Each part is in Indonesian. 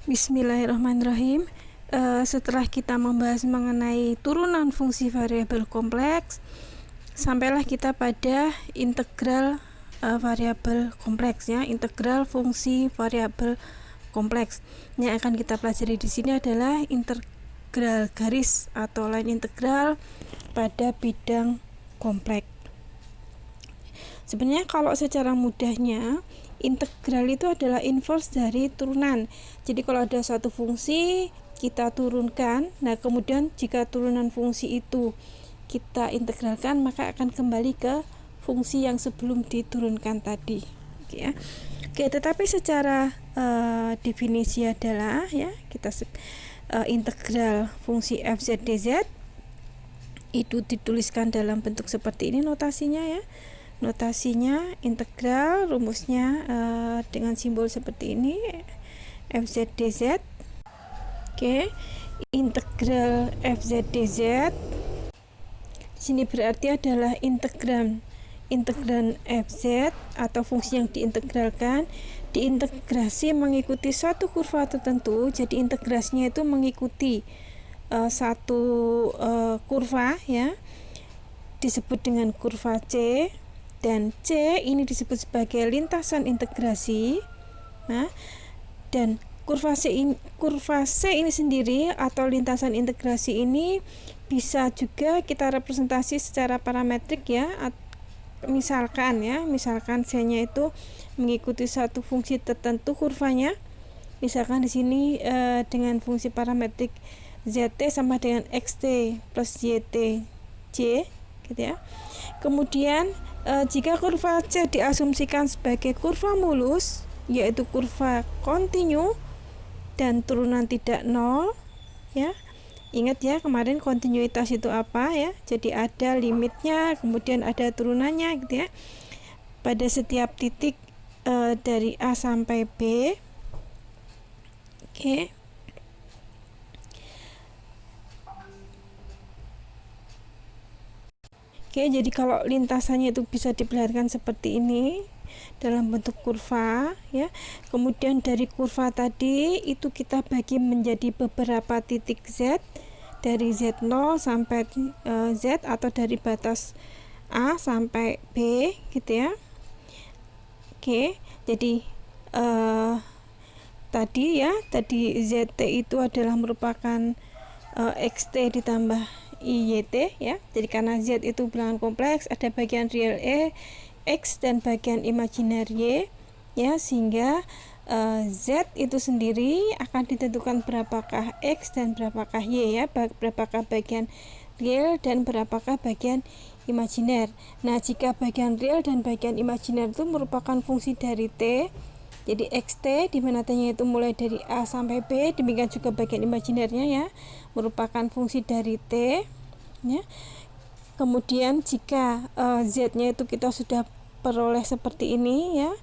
Bismillahirrahmanirrahim. Setelah kita membahas mengenai turunan fungsi variabel kompleks, sampailah kita pada integral variabel kompleks, ya. Integral fungsi variabel kompleks. Yang akan kita pelajari di sini adalah integral garis atau line integral pada bidang kompleks. Sebenarnya kalau secara mudahnya, integral itu adalah inverse dari turunan. Jadi kalau ada satu fungsi kita turunkan, nah kemudian jika turunan fungsi itu kita integralkan, maka akan kembali ke fungsi yang sebelum diturunkan tadi. Oke, tetapi secara definisi adalah, ya, kita integral fungsi f z dz itu dituliskan dalam bentuk seperti ini notasinya, ya. Notasinya integral, rumusnya dengan simbol seperti ini, fz dz. Oke, integral fz dz di sini berarti adalah integran fz atau fungsi yang diintegralkan diintegrasi mengikuti satu kurva tertentu. Jadi integrasinya itu mengikuti satu kurva, ya, disebut dengan kurva C, dan C ini disebut sebagai lintasan integrasi. Nah, dan kurva C ini sendiri atau lintasan integrasi ini bisa juga kita representasi secara parametrik, ya. Misalkan C-nya itu mengikuti satu fungsi tertentu kurvanya. Misalkan di sini dengan fungsi parametrik zt sama dengan xt plus yt j, gitu, ya. Kemudian jika kurva C diasumsikan sebagai kurva mulus, yaitu kurva kontinu dan turunan tidak nol, ya. Ingat, ya, kemarin kontinuitas itu apa, ya? Jadi ada limitnya, kemudian ada turunannya, gitu, ya. Pada setiap titik dari A sampai B. Oke. Oke, jadi kalau lintasannya itu bisa diperlihatkan seperti ini dalam bentuk kurva, ya. Kemudian dari kurva tadi itu kita bagi menjadi beberapa titik Z, dari Z0 sampai Z atau dari batas A sampai B, gitu, ya. Oke, jadi tadi ZT itu adalah merupakan XT ditambah IYT, ya. Jadi karena Z itu bilangan kompleks, ada bagian real X dan bagian imajiner Y, ya, sehingga Z itu sendiri akan ditentukan berapakah X dan berapakah Y, ya, berapakah bagian real dan berapakah bagian imajiner. Nah, jika bagian real dan bagian imajiner itu merupakan fungsi dari T, jadi XT di mana T-nya itu mulai dari A sampai B, demikian juga bagian imajinernya, ya, merupakan fungsi dari T, ya. Kemudian jika Z-nya itu kita sudah peroleh seperti ini, ya,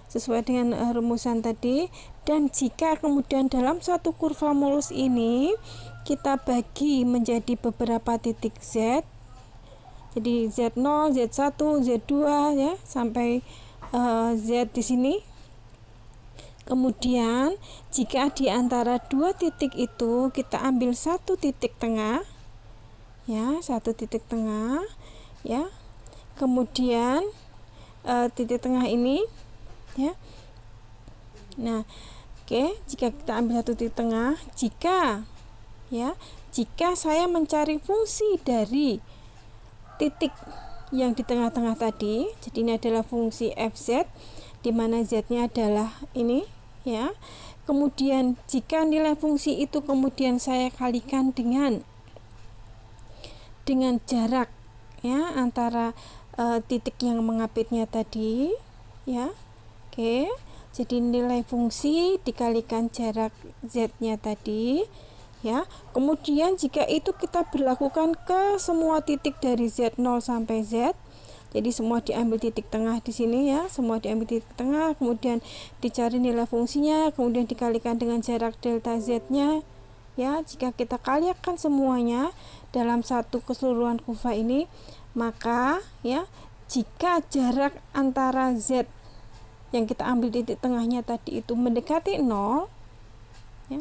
sesuai dengan rumusan tadi, dan jika kemudian dalam satu kurva mulus ini kita bagi menjadi beberapa titik Z, jadi Z0, Z1, Z2, ya, sampai Z di sini. Kemudian jika di antara dua titik itu kita ambil satu titik tengah, ya, satu titik tengah, ya. Kemudian titik tengah ini, ya. Nah, oke, jika kita ambil satu titik tengah, jika saya mencari fungsi dari titik yang di tengah-tengah tadi, jadi ini adalah fungsi fz di mana z-nya adalah ini, ya. Kemudian jika nilai fungsi itu kemudian saya kalikan dengan jarak, ya, antara titik yang mengapitnya tadi, ya. Oke, jadi nilai fungsi dikalikan jarak z-nya tadi, ya. Kemudian jika itu kita berlakukan ke semua titik dari Z0 sampai Z, jadi semua diambil titik tengah di sini, ya, semua diambil titik tengah, kemudian dicari nilai fungsinya, kemudian dikalikan dengan jarak delta Z-nya, ya. Jika kita kalikan semuanya dalam satu keseluruhan kurva ini, maka, ya, jika jarak antara Z yang kita ambil titik tengahnya tadi itu mendekati 0, ya,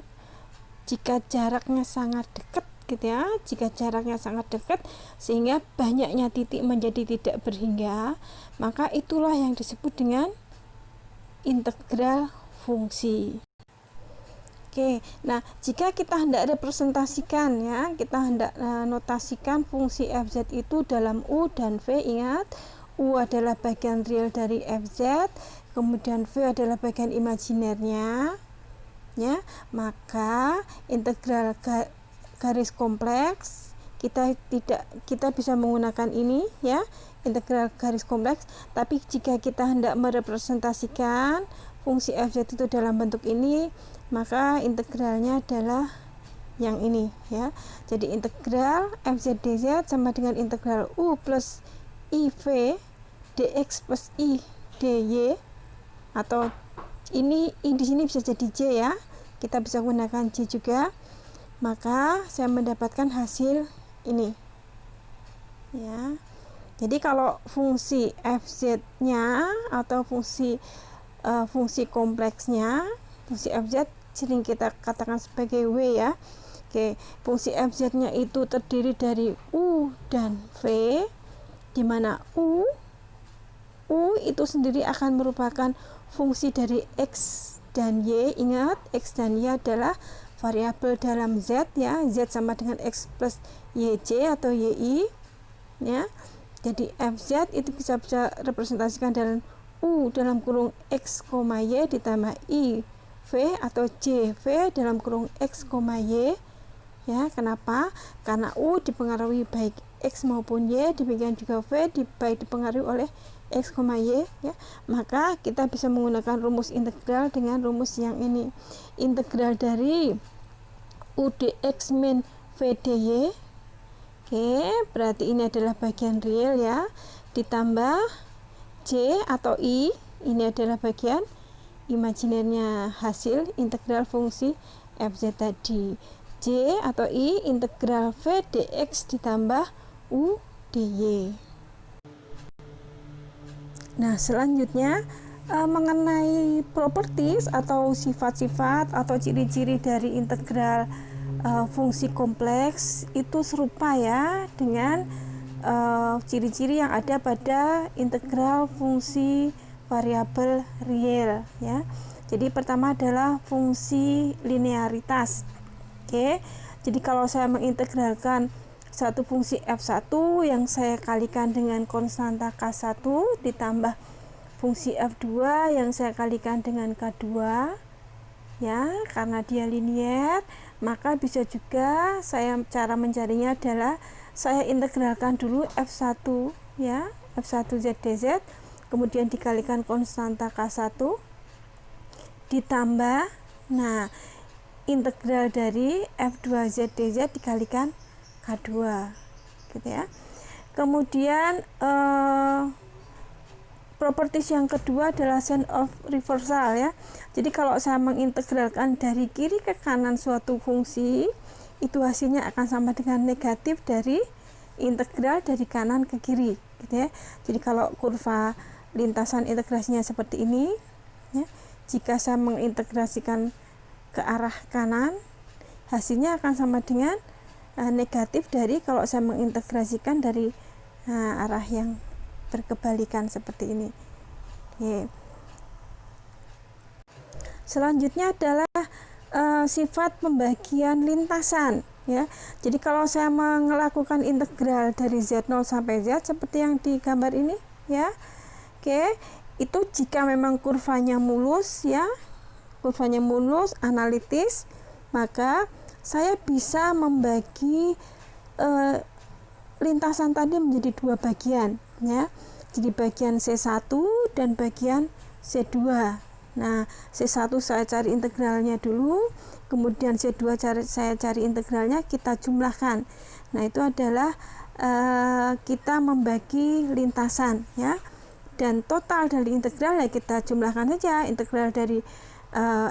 jika jaraknya sangat dekat gitu ya, jika jaraknya sangat dekat sehingga banyaknya titik menjadi tidak berhingga, maka itulah yang disebut dengan integral fungsi. Oke, nah jika kita hendak representasikan ya, kita hendak notasikan fungsi fz itu dalam u dan v, ingat u adalah bagian real dari fz, kemudian v adalah bagian imajinernya ya, maka integral garis kompleks kita bisa menggunakan ini ya, integral garis kompleks. Tapi jika kita hendak merepresentasikan fungsi fz itu dalam bentuk ini, maka integralnya adalah yang ini ya. Jadi integral fz dz sama dengan integral u plus iv dx plus i dy, atau ini di sini bisa jadi j ya, kita bisa gunakan j juga, maka saya mendapatkan hasil ini ya. Jadi kalau fungsi fz nya atau fungsi kompleksnya, fungsi fz sering kita katakan sebagai w ya. Oke, fungsi fz nya itu terdiri dari u dan v, di mana u itu sendiri akan merupakan fungsi dari x dan y. Ingat, x dan y adalah variabel dalam z ya, z sama dengan x plus yj atau yi ya. Jadi fz itu bisa representasikan dalam u dalam kurung x, y ditambah i v atau j v dalam kurung x, y ya. Kenapa? Karena u dipengaruhi baik x maupun y, demikian juga v baik dipengaruhi oleh x, y ya. Maka kita bisa menggunakan rumus integral dengan rumus yang ini, integral dari u dx min v dy. Oke, berarti ini adalah bagian real ya, ditambah j atau i, ini adalah bagian imajinernya hasil integral fungsi fz tadi. J atau i integral v dx ditambah u dy. Nah, selanjutnya mengenai properties atau sifat-sifat atau ciri-ciri dari integral fungsi kompleks itu serupa ya dengan ciri-ciri yang ada pada integral fungsi variabel real ya. Jadi pertama adalah fungsi linearitas. Oke. Jadi kalau saya mengintegralkan satu fungsi f1 yang saya kalikan dengan konstanta k1 ditambah fungsi f2 yang saya kalikan dengan k2 ya, karena dia linear, maka bisa juga cara mencarinya adalah saya integralkan dulu f1 ya, f1 z dz, kemudian dikalikan konstanta k1 ditambah integral dari f2 z dz dikalikan k2 gitu ya. Kemudian properties yang kedua adalah sign of reversal ya. Jadi kalau saya mengintegralkan dari kiri ke kanan suatu fungsi, itu hasilnya akan sama dengan negatif dari integral dari kanan ke kiri gitu ya. Jadi kalau kurva lintasan integrasinya seperti ini ya, jika saya mengintegrasikan ke arah kanan, hasilnya akan sama dengan negatif dari kalau saya mengintegrasikan dari arah yang berkebalikan seperti ini. Oke. Selanjutnya adalah sifat pembagian lintasan ya. Jadi kalau saya melakukan integral dari z0 sampai z seperti yang di gambar ini ya. Oke, itu jika memang kurvanya mulus ya, kurvanya mulus analitis, maka saya bisa membagi lintasan tadi menjadi dua bagian ya. Jadi bagian C1 dan bagian C2. Nah, C1 saya cari integralnya dulu, kemudian C2 saya cari integralnya, kita jumlahkan. Nah, itu adalah kita membagi lintasan ya. Dan total dari integral ya kita jumlahkan saja, integral dari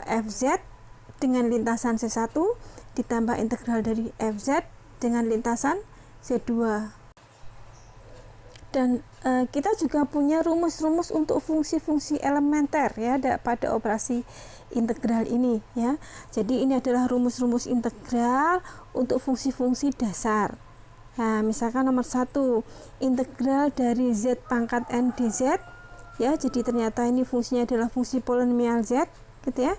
fz dengan lintasan C1 ditambah integral dari fz dengan lintasan C2. Dan kita juga punya rumus-rumus untuk fungsi-fungsi elementer ya pada operasi integral ini ya. Jadi ini adalah rumus-rumus integral untuk fungsi-fungsi dasar. Nah, misalkan nomor 1, integral dari z pangkat n dz ya. Jadi ternyata ini fungsinya adalah fungsi polinomial z gitu ya.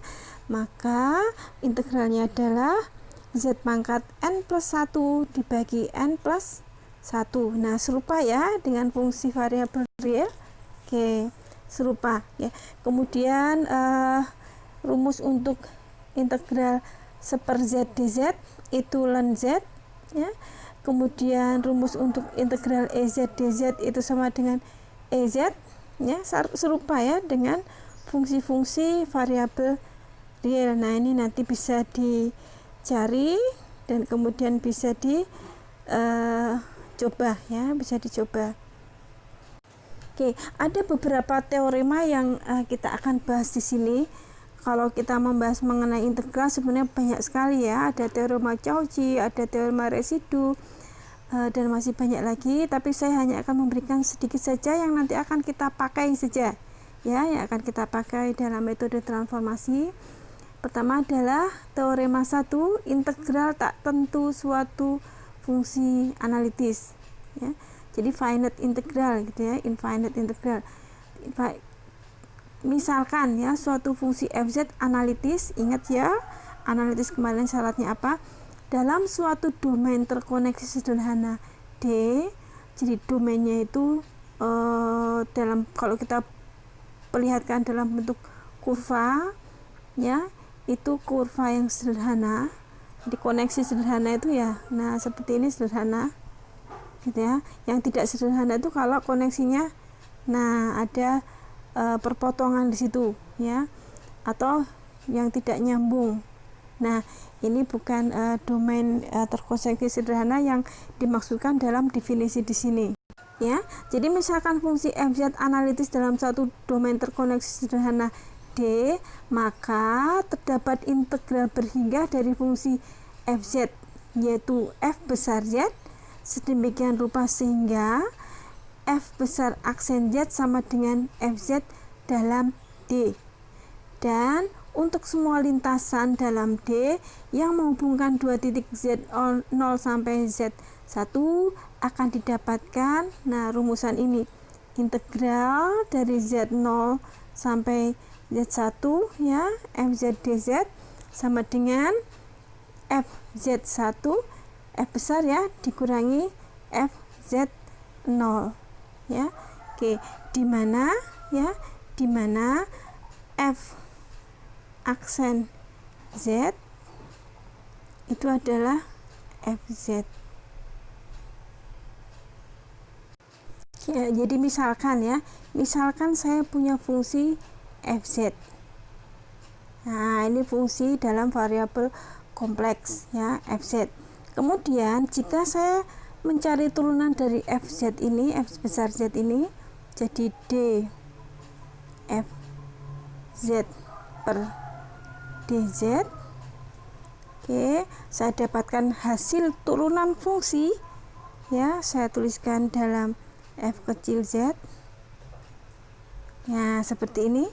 Maka integralnya adalah z pangkat n plus 1 dibagi n plus 1. Nah, serupa ya dengan fungsi variabel real. Oke, serupa ya. Kemudian rumus untuk integral seper z dz itu ln z ya. Kemudian rumus untuk integral ez dz itu sama dengan ez ya, serupa ya dengan fungsi-fungsi variabel real. Nah, ini nanti bisa dicari dan kemudian bisa coba ya, bisa dicoba. Oke, ada beberapa teorema yang kita akan bahas di sini. Kalau kita membahas mengenai integral sebenarnya banyak sekali ya. Ada teorema Cauchy, ada teorema residu, dan masih banyak lagi. Tapi saya hanya akan memberikan sedikit saja yang nanti akan kita pakai saja ya, yang akan kita pakai dalam metode transformasi. Pertama adalah teorema 1, integral tak tentu suatu fungsi analitis ya. Jadi finite integral gitu ya, infinite integral. Misalkan ya suatu fungsi fz analitis, ingat ya analitis kemarin syaratnya apa? Dalam suatu domain terkoneksi sederhana D. Jadi domainnya itu kalau kita perlihatkan dalam bentuk kurva ya, itu kurva yang sederhana. Di koneksi sederhana itu ya, nah seperti ini sederhana gitu ya. Yang tidak sederhana itu kalau koneksinya nah ada perpotongan di situ ya, atau yang tidak nyambung. Nah, ini bukan domain terkoneksi sederhana yang dimaksudkan dalam definisi di sini ya. Jadi misalkan fungsi fz analitis dalam satu domain terkoneksi sederhana D, maka terdapat integral berhingga dari fungsi fz yaitu f besar z sedemikian rupa sehingga f besar aksen z sama dengan fz dalam D. Dan untuk semua lintasan dalam D yang menghubungkan dua titik z0 sampai z1 akan didapatkan nah rumusan ini, integral dari z0 sampai z1 ya, fz dz sama dengan fz1 f besar ya dikurangi fz0 ya. Oke, di mana ya, di mana f aksen z itu adalah fz ya. Jadi misalkan ya, misalkan saya punya fungsi fz. Nah, ini fungsi dalam variabel kompleks ya, fz. Kemudian jika saya mencari turunan dari fz ini, f besar z ini, jadi d fz per dz. Oke, saya dapatkan hasil turunan fungsi ya, saya tuliskan dalam f kecil z. Nah, seperti ini.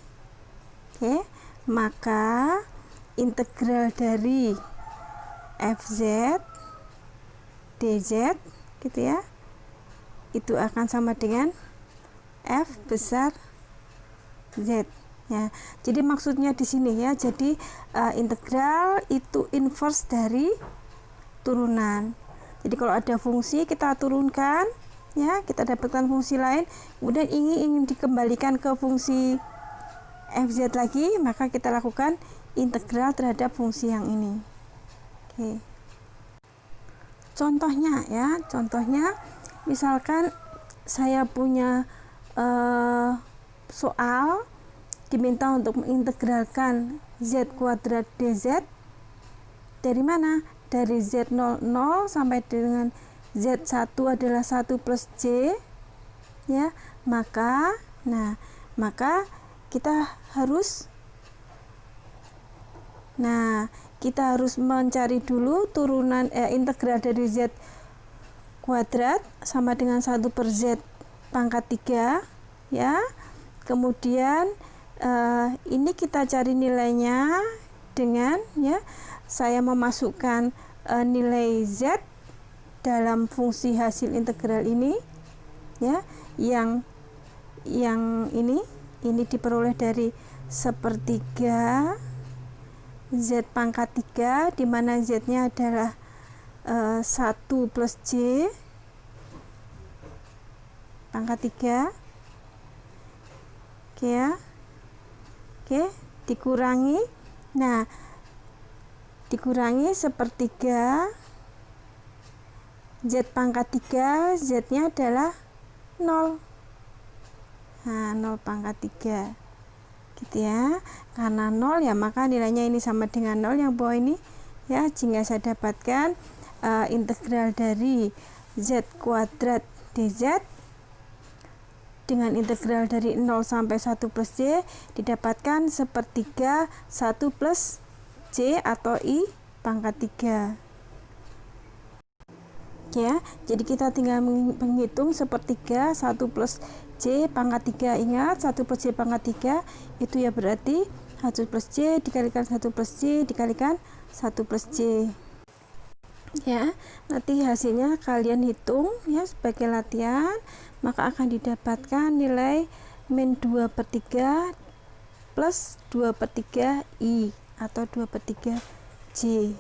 Oke, maka integral dari fz dz gitu ya, itu akan sama dengan f besar z ya. Jadi maksudnya di sini ya, jadi integral itu inverse dari turunan. Jadi kalau ada fungsi kita turunkan ya, kita dapatkan fungsi lain, kemudian ingin dikembalikan ke fungsi fz lagi, maka kita lakukan integral terhadap fungsi yang ini. Oke. Contohnya ya, contohnya misalkan saya punya soal diminta untuk mengintegralkan z kuadrat dz dari mana? Dari z00 sampai dengan z1 adalah 1 plus j ya, maka kita harus mencari dulu turunan integral dari z kuadrat sama dengan 1 per z pangkat 3 ya. Kemudian ini kita cari nilainya dengan ya saya memasukkan nilai Z dalam fungsi hasil integral ini ya, yang ini diperoleh dari sepertiga Z pangkat 3, di mana Z nya adalah 1 plus J pangkat 3. Oke ya. Oke, dikurangi. Nah, dikurangi sepertiga Z pangkat 3, Z nya adalah 0. Nah, 0 pangkat 3 gitu ya. Karena 0 ya maka nilainya ini sama dengan 0 yang bawah ini ya, sehingga saya dapatkan integral dari Z kuadrat dz dengan integral dari 0 sampai 1 plus J didapatkan sepertiga 1 plus J atau I pangkat 3 ya. Jadi kita tinggal menghitung sepertiga 1 plus J pangkat 3. Ingat 1 plus J pangkat 3 itu ya berarti 1 plus J dikalikan 1 plus J dikalikan 1 plus J ya. Nanti hasilnya kalian hitung ya sebagai latihan, maka akan didapatkan nilai min 2/3 plus 2/3 I atau 2/3 J.